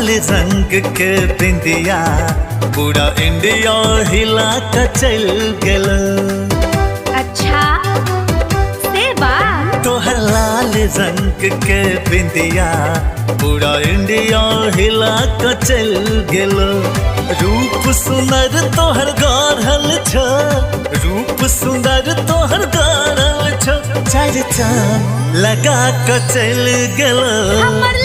लाल रंग के बिंदिया पूरा इंडिया हिला के चल गेल। अच्छा से बात। तोहर लाल रंग के बिंदिया पूरा इंडिया हिला के चल गेल। रूप सुंदर तोहर गढ़ल छ, रूप सुंदर तोहर गढ़ल छ, चार चांद लगा के चल गेल। हमर